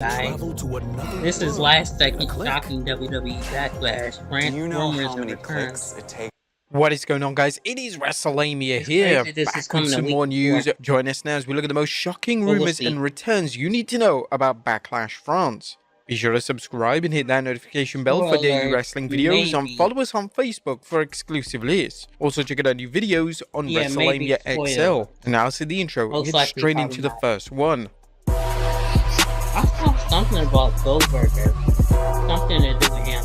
Guys, this is last second shocking WWE Backlash. Rumors and returns. What is going on, guys? It is WrestleMania It's here, crazy this is back with coming a some week more news. before. Join us now as we look at the most shocking Well, we'll rumors see. and returns you need to know about Backlash France. Be sure to subscribe and hit that notification bell for daily Spoiler, wrestling videos, and maybe. follow us on Facebook for exclusive lists. Also check out our new videos on Yeah, maybe WrestleMania spoiler. XL. And now to the intro, Most get likely, straight probably into the not. first one. I saw something about Goldberger. Something to do with him.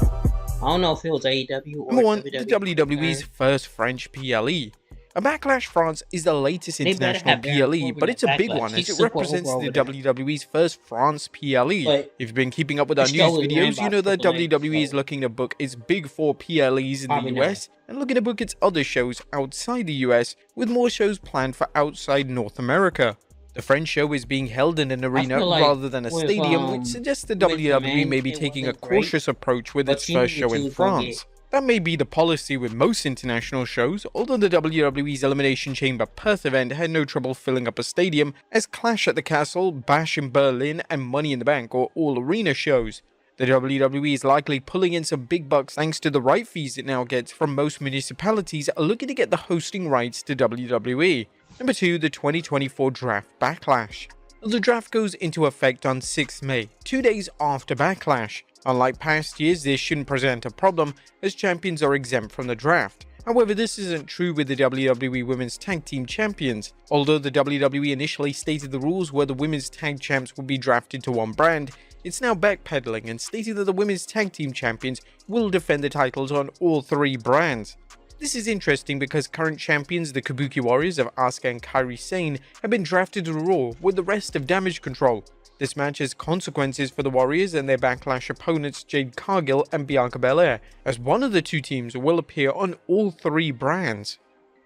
I don't know if it was AEW or Number one, WWE. the WWE's first French PLE. A Backlash France is the latest They better international have Baron PLE, Corbin but at it's a big Backlash. one as He's it super represents over the over there. WWE's first France PLE. But If you've been keeping up with our the news show is ran videos, by you know that Triple H, WWE is so looking to book its big four PLEs in probably the not. US and looking to book its other shows outside the US, with more shows planned for outside North America. The French show is being held in an arena feel like rather than a with, stadium, which suggests the with WWE men, may be it taking a wasn't great, cautious approach with but its you first knew show what you in was gonna France. That may be the policy with most international shows, although the WWE's Elimination Chamber Perth event had no trouble filling up a stadium, as Clash at the Castle, Bash in Berlin, and Money in the Bank are all arena shows. The WWE is likely pulling in some big bucks thanks to the right fees it now gets from most municipalities looking to get the hosting rights to WWE. Number 2, the 2024 Draft Backlash. The draft goes into effect on 6th May, 2 days after Backlash. Unlike past years, this shouldn't present a problem, as champions are exempt from the draft. However, this isn't true with the WWE Women's Tag Team Champions. Although the WWE initially stated the rules where the Women's Tag Champs would be drafted to one brand, it's now backpedaling and stating that the Women's Tag Team Champions will defend the titles on all three brands. This is interesting because current champions, the Kabuki Warriors of Asuka and Kairi Sane, have been drafted to Raw with the rest of Damage Control. This match has consequences for the Warriors and their Backlash opponents Jade Cargill and Bianca Belair, as one of the two teams will appear on all three brands.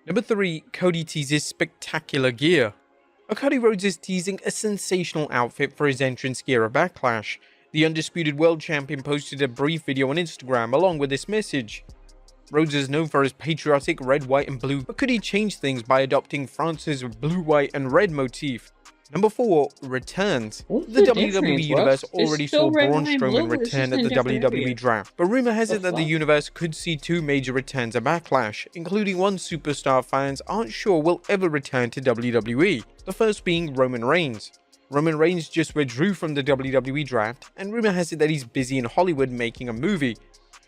Number 3, Cody teases spectacular gear. Cody Rhodes is teasing a sensational outfit for his entrance gear at Backlash. The Undisputed World Champion posted a brief video on Instagram along with this message. Rhodes is known for his patriotic red, white and blue, but could he change things by adopting France's blue, white and red motif? Number 4, returns. The WWE Universe already saw Braun Strowman return at the WWE Draft, but rumor has it that the universe could see 2 major returns at Backlash, including one superstar fans aren't sure will ever return to WWE, the first being Roman Reigns. Roman Reigns just withdrew from the WWE Draft, and rumor has it that he's busy in Hollywood making a movie.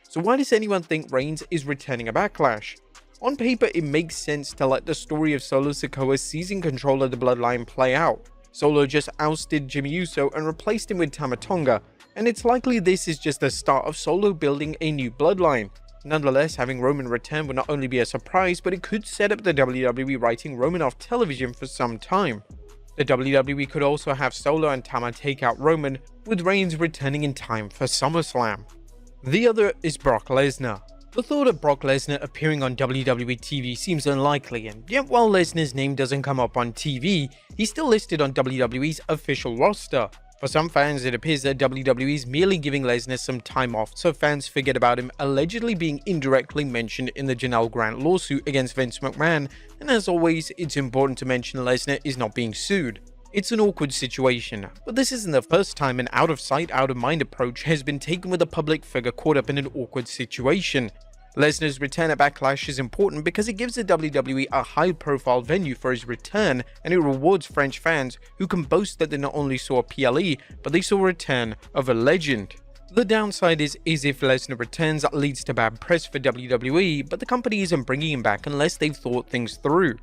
So why does anyone think Reigns is returning a Backlash? On paper, it makes sense to let the story of Solo Sikoa seizing control of the Bloodline play out. Solo just ousted Jimmy Uso and replaced him with Tama Tonga, and it's likely this is just the start of Solo building a new Bloodline. Nonetheless, having Roman return would not only be a surprise, but it could set up the WWE writing Roman off television for some time. The WWE could also have Solo and Tama take out Roman, with Reigns returning in time for SummerSlam. The other is Brock Lesnar. The thought of Brock Lesnar appearing on WWE TV seems unlikely, and yet while Lesnar's name doesn't come up on TV, he's still listed on WWE's official roster. For some fans, it appears that WWE is merely giving Lesnar some time off so fans forget about him allegedly being indirectly mentioned in the Janelle Grant lawsuit against Vince McMahon, and as always, it's important to mention Lesnar is not being sued. It's an awkward situation, but this isn't the first time an out-of-sight, out-of-mind approach has been taken with a public figure caught up in an awkward situation. Lesnar's return at Backlash is important because it gives the WWE a high-profile venue for his return, and it rewards French fans who can boast that they not only saw a PLE, but they saw a return of a legend. The downside is if Lesnar returns, that leads to bad press for WWE, but the company isn't bringing him back unless they've thought things through.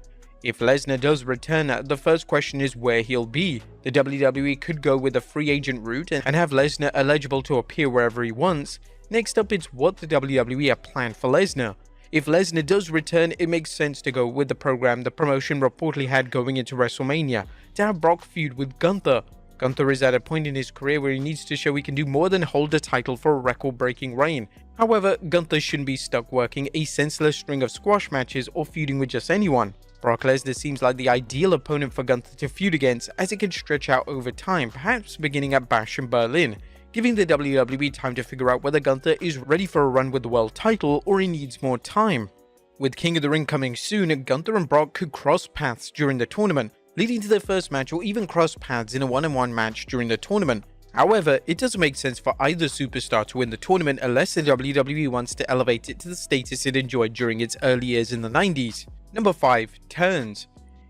If Lesnar does return, the first question is where he'll be. The WWE could go with a free agent route and have Lesnar eligible to appear wherever he wants. Next up, it's what the WWE have planned for Lesnar. If Lesnar does return, it makes sense to go with the program the promotion reportedly had going into WrestleMania, to have Brock feud with Gunther. Gunther is at a point in his career where he needs to show he can do more than hold the title for a record-breaking reign. However, Gunther shouldn't be stuck working a senseless string of squash matches or feuding with just anyone. Brock Lesnar seems like the ideal opponent for Gunther to feud against, as it can stretch out over time, perhaps beginning at Bash in Berlin, giving the WWE time to figure out whether Gunther is ready for a run with the world title or he needs more time. With King of the Ring coming soon, Gunther and Brock could cross paths during the tournament, leading to their first match or even cross paths in a one-on-one match during the tournament. However, it doesn't make sense for either superstar to win the tournament unless the WWE wants to elevate it to the status it enjoyed during its early years in the 90s. Number 5. Turns.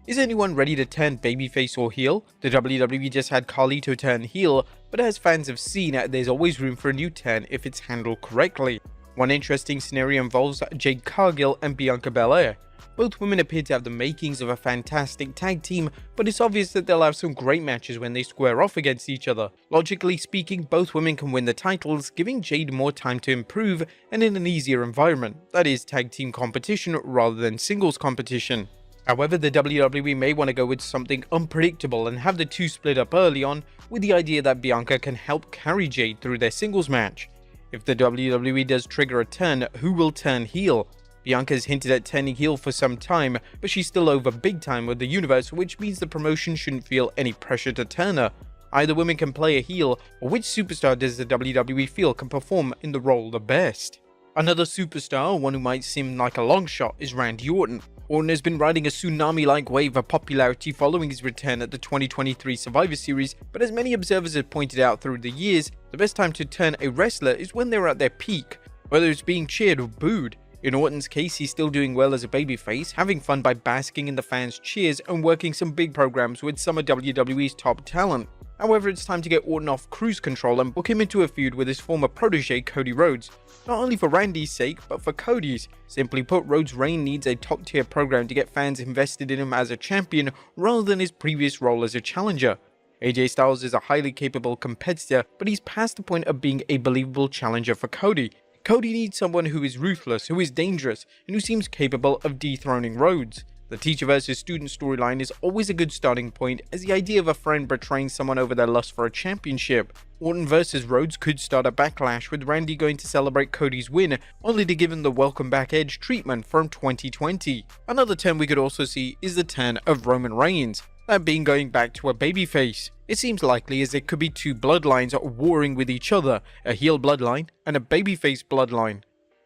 Is anyone ready to turn babyface or heel? The WWE just had Carlito turn heel, but as fans have seen, there's always room for a new turn if it's handled correctly. One interesting scenario involves Jade Cargill and Bianca Belair. Both women appear to have the makings of a fantastic tag team, but it's obvious that they'll have some great matches when they square off against each other. Logically speaking, both women can win the titles, giving Jade more time to improve and in an easier environment, that is tag team competition rather than singles competition. However, the WWE may want to go with something unpredictable and have the two split up early on, with the idea that Bianca can help carry Jade through their singles match. If the WWE does trigger a turn, who will turn heel? Bianca's hinted at turning heel for some time, but she's still over big time with the universe, which means the promotion shouldn't feel any pressure to turn her. Either women can play a heel, or which superstar does the WWE feel can perform in the role the best? Another superstar, one who might seem like a long shot, is Randy Orton. Orton has been riding a tsunami-like wave of popularity following his return at the 2023 Survivor Series, but as many observers have pointed out through the years, the best time to turn a wrestler is when they're at their peak, whether it's being cheered or booed. In Orton's case, he's still doing well as a babyface, having fun by basking in the fans' cheers and working some big programs with some of WWE's top talent. However, it's time to get Orton off cruise control and book him into a feud with his former protege Cody Rhodes. Not only for Randy's sake, but for Cody's. Simply put, Rhodes' reign needs a top-tier program to get fans invested in him as a champion rather than his previous role as a challenger. AJ Styles is a highly capable competitor, but he's past the point of being a believable challenger for Cody. Cody needs someone who is ruthless, who is dangerous, and who seems capable of dethroning Rhodes. The teacher versus student storyline is always a good starting point, as the idea of a friend betraying someone over their lust for a championship. Orton versus Rhodes could start a Backlash, with Randy going to celebrate Cody's win, only to give him the welcome back edge treatment from 2020. Another turn we could also see is the turn of Roman Reigns, that being going back to a babyface. It seems likely as it could be two bloodlines warring with each other, a heel bloodline and a babyface bloodline.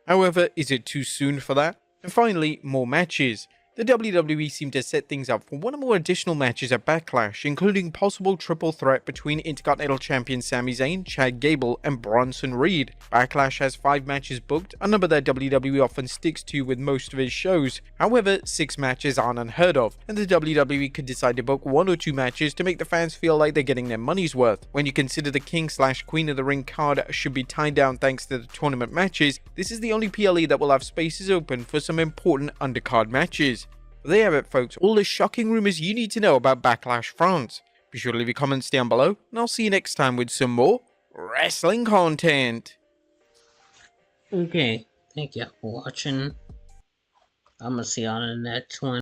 However, is it too soon for that? And finally, more matches. The WWE seemed to set things up for one or more additional matches at Backlash, including possible triple threat between Intercontinental Champion Sami Zayn, Chad Gable, and Bronson Reed. Backlash has 5 matches booked, a number that WWE often sticks to with most of its shows. However, 6 matches aren't unheard of, and the WWE could decide to book 1 or 2 matches to make the fans feel like they're getting their money's worth. When you consider the King/Queen of the Ring card should be tied down thanks to the tournament matches, this is the only PLE that will have spaces open for some important undercard matches. There you have it, folks, all the shocking rumors you need to know about Backlash France. Be sure to leave your comments down below, and I'll see you next time with some more wrestling content. Okay, thank you for watching. I'm gonna see you on the next one.